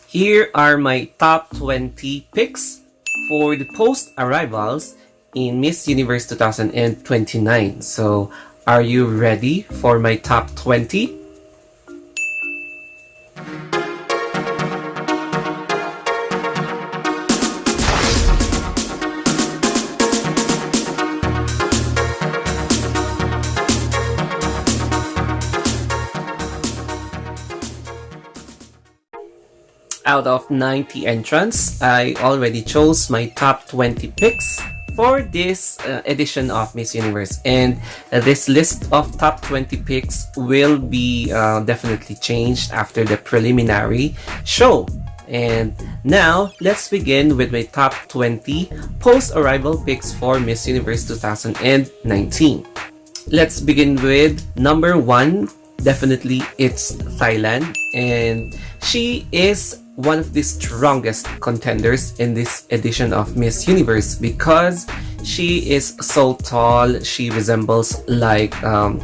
Here are my top 20 picks for the post-arrivals in Miss Universe 2029. So, are you ready for my top 20? Out of 90 entrants, I already chose my top 20 picks for this edition of Miss Universe, and this list of top 20 picks will be definitely changed after the preliminary show. And now, let's begin with my top 20 post-arrival picks for Miss Universe 2019. Let's begin with number 1. Definitely, it's Thailand, and she is one of the strongest contenders in this edition of Miss Universe because she is so tall. She resembles like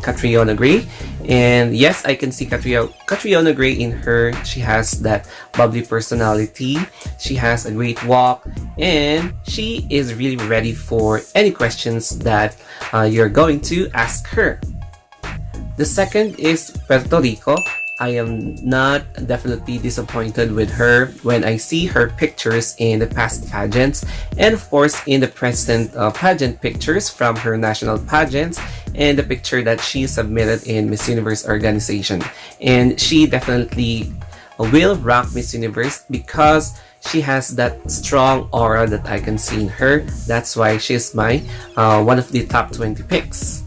Catriona Gray, and yes, I can see Catriona Gray in her. She has that bubbly personality, she has a great walk, and she is really ready for any questions that you're going to ask her. The second is Puerto Rico. I am not definitely disappointed with her when I see her pictures in the past pageants, and of course in the present pageant pictures from her national pageants and the picture that she submitted in Miss Universe organization. And she definitely will rock Miss Universe because she has that strong aura that I can see in her. That's why she's my one of the top 20 picks.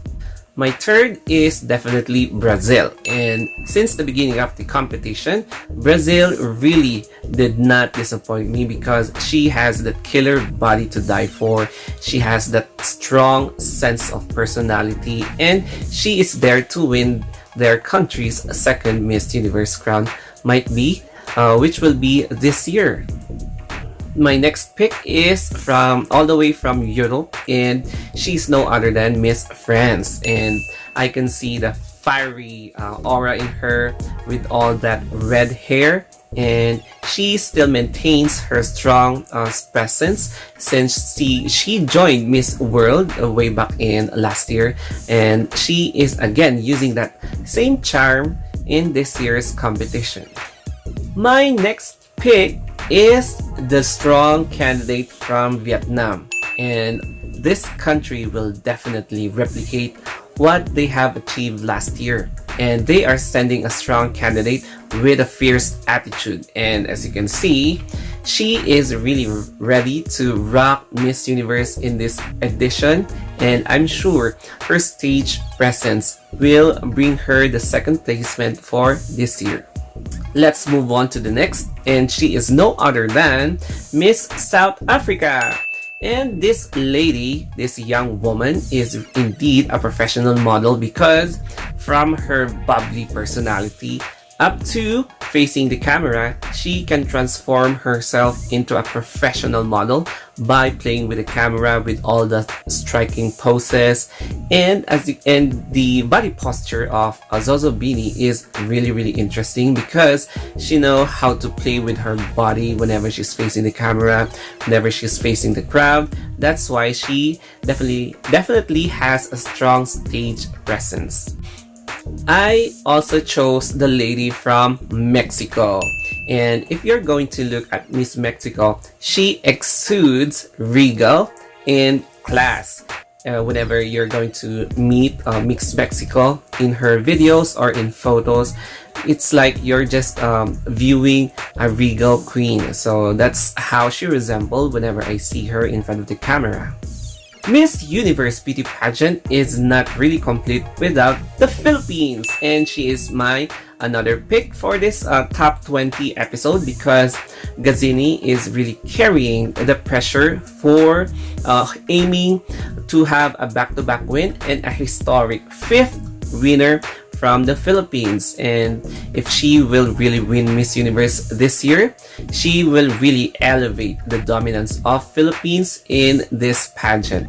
My third is definitely Brazil, and since the beginning of the competition, Brazil really did not disappoint me because she has that killer body to die for. She has that strong sense of personality, and she is there to win their country's second Miss Universe crown, which will be this year. My next pick is from all the way from Europe, and she's no other than Miss France, and I can see the fiery aura in her with all that red hair, and she still maintains her strong presence since she joined Miss World way back in last year, and she is again using that same charm in this year's competition. My next pick is the strong candidate from Vietnam, and this country will definitely replicate what they have achieved last year, and they are sending a strong candidate with a fierce attitude. And as you can see, she is really ready to rock Miss Universe in this edition, and I'm sure her stage presence will bring her the second placement for this year. Let's move on to the next, and she is no other than Miss South Africa. And this lady, this young woman, is indeed a professional model because from her bubbly personality up to facing the camera, she can transform herself into a professional model by playing with the camera with all the striking poses, and the body posture of Zozo Bini is really interesting because she knows how to play with her body whenever she's facing the camera, whenever she's facing the crowd. That's why she definitely has a strong stage presence. I also chose the lady from Mexico, and if you're going to look at Miss Mexico, she exudes regal and class. Whenever you're going to meet Miss Mexico in her videos or in photos, it's like you're just viewing a regal queen. So that's how she resembles whenever I see her in front of the camera. Miss Universe beauty pageant is not really complete without the Philippines, and she is my another pick for this top 20 episode because Gazini is really carrying the pressure for aiming to have a back-to-back win and a historic 5th winner from the Philippines. And if she will really win Miss Universe this year, she will really elevate the dominance of Philippines in this pageant.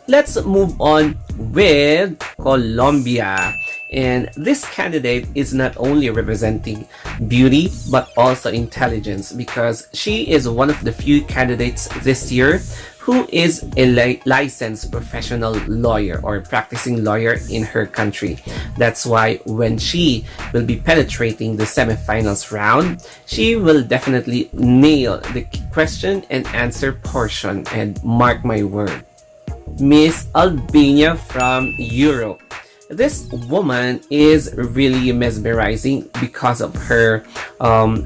Let's move on with Colombia. And this candidate is not only representing beauty but also intelligence, because she is one of the few candidates this year who is a licensed professional lawyer or practicing lawyer in her country. That's why when she will be penetrating the semifinals round, she will definitely nail the question and answer portion, and mark my word. Miss Albania from Europe. This woman is really mesmerizing because of her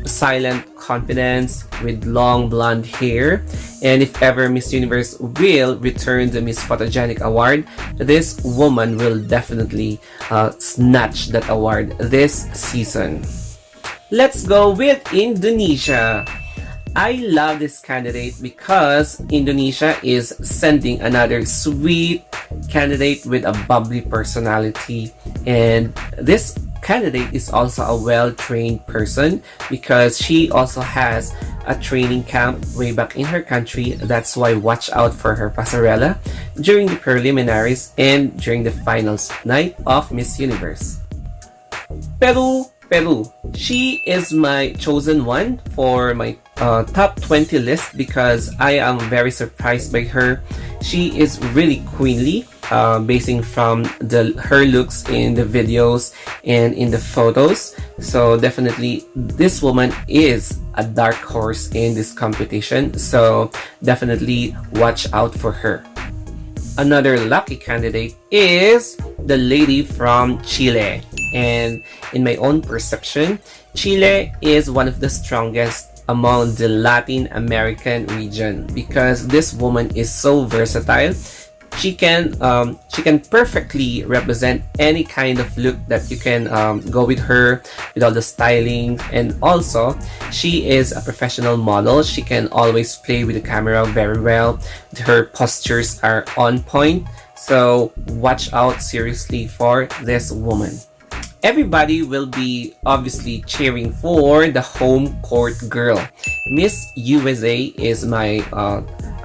silent confidence with long blonde hair. And if ever Miss Universe will return the Miss Photogenic Award, this woman will definitely snatch that award this season. Let's go with Indonesia. I love this candidate because Indonesia is sending another sweet candidate with a bubbly personality, and this candidate is also a well-trained person because she also has a training camp way back in her country. That's why watch out for her passerella during the preliminaries and during the finals night of Miss Universe. Peru. She is my chosen one for my top 20 list because I am very surprised by her. She is really queenly, basing from her looks in the videos and in the photos. So definitely this woman is a dark horse in this competition, so definitely watch out for her. Another lucky candidate is the lady from Chile. And in my own perception, Chile is one of the strongest among the Latin American region because this woman is so versatile. She can perfectly represent any kind of look that you can go with her, with all the styling. And also she is a professional model. She can always play with the camera very well. Her postures are on point, so watch out seriously for this woman. Everybody will be obviously cheering for the home court girl. Miss USA is my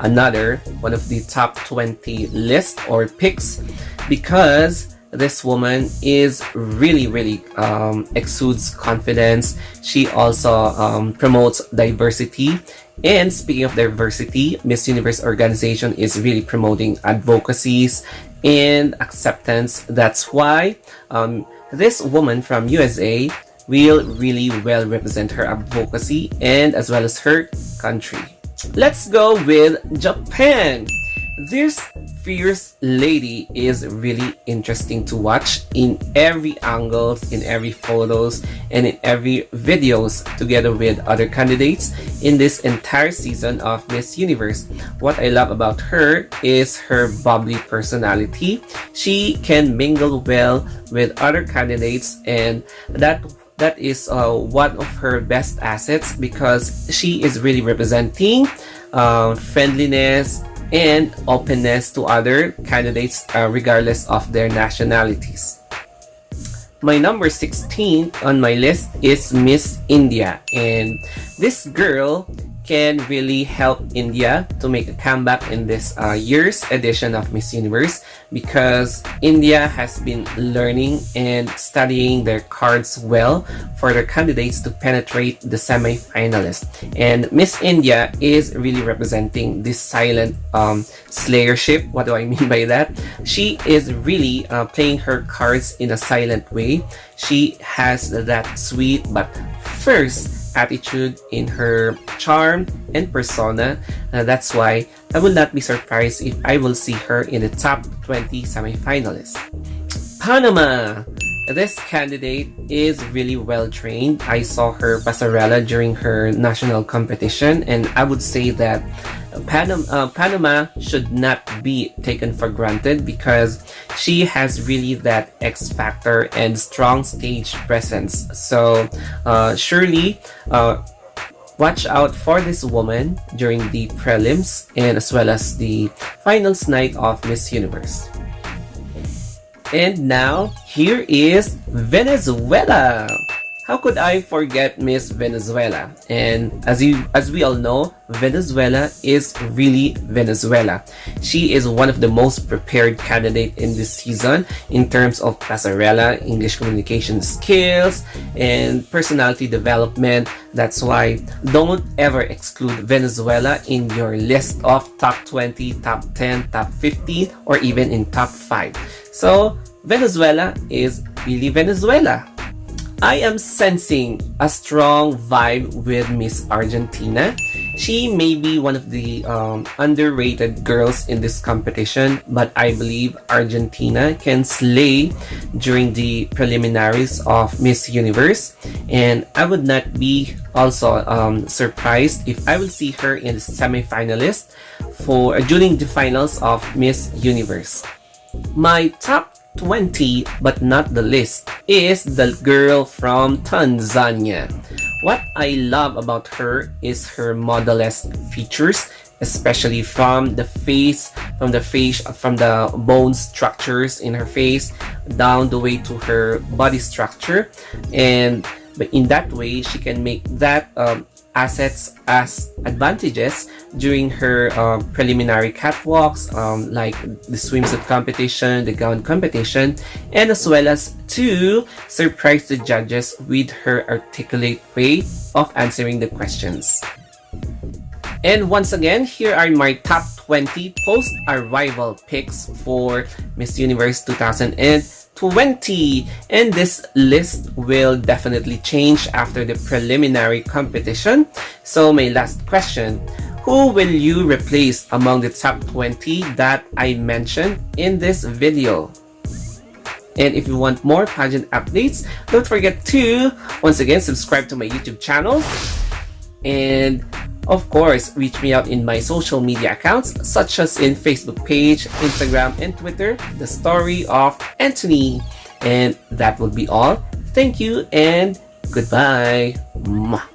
another one of the top 20 list or picks because this woman is really exudes confidence. She also promotes diversity. And speaking of diversity, Miss Universe organization is really promoting advocacies and acceptance. That's why this woman from USA will really well represent her advocacy and as well as her country. Let's go with Japan. This fierce lady is really interesting to watch in every angles, in every photos, and in every videos together with other candidates in this entire season of Miss Universe. What I love about her is her bubbly personality. She can mingle well with other candidates, and that is one of her best assets because she is really representing friendliness and openness to other candidates regardless of their nationalities. My number 16 on my list is Miss India, and this girl can really help India to make a comeback in this year's edition of Miss Universe because India has been learning and studying their cards well for their candidates to penetrate the semi-finalists. And Miss India is really representing this silent slayership. What do I mean by that? She is really playing her cards in a silent way. She has that sweet but first attitude in her charm and persona. That's why I will not be surprised if I will see her in the top 20 semi-finalists. Panama. This candidate is really well trained. I saw her passerella during her national competition, and I would say that Panama should not be taken for granted because she has really that X factor and strong stage presence. So surely watch out for this woman during the prelims and as well as the finals night of Miss Universe. And now here is Venezuela. how could I forget Miss Venezuela? And as we all know, Venezuela is really Venezuela. She is one of the most prepared candidates in this season in terms of passerella, English communication skills, and personality development. That's why don't ever exclude Venezuela in your list of top 20, top 10, top 15, or even in top 5. So Venezuela is really Venezuela. I am sensing a strong vibe with Miss Argentina. She may be one of the underrated girls in this competition, but I believe Argentina can slay during the preliminaries of Miss Universe, and I would not be also surprised if I will see her in the semi-finalist for during the finals of Miss Universe. My top 20, but not the least, is the girl from Tanzania. What I love about her is her model-esque features, especially from the bone structures in her face down the way to her body structure, and but in that way she can make that assets as advantages during her preliminary catwalks, like the swimsuit competition, the gown competition, and as well as to surprise the judges with her articulate way of answering the questions. And once again, here are my top 20 post-arrival picks for Miss Universe 2020. And this list will definitely change after the preliminary competition. So my last question, who will you replace among the top 20 that I mentioned in this video? And if you want more pageant updates, don't forget to, once again, subscribe to my YouTube channel. And of course, reach me out in my social media accounts, such as in Facebook page, Instagram, and Twitter, The Story of Anthony. And that will be all. Thank you and goodbye. Mwah.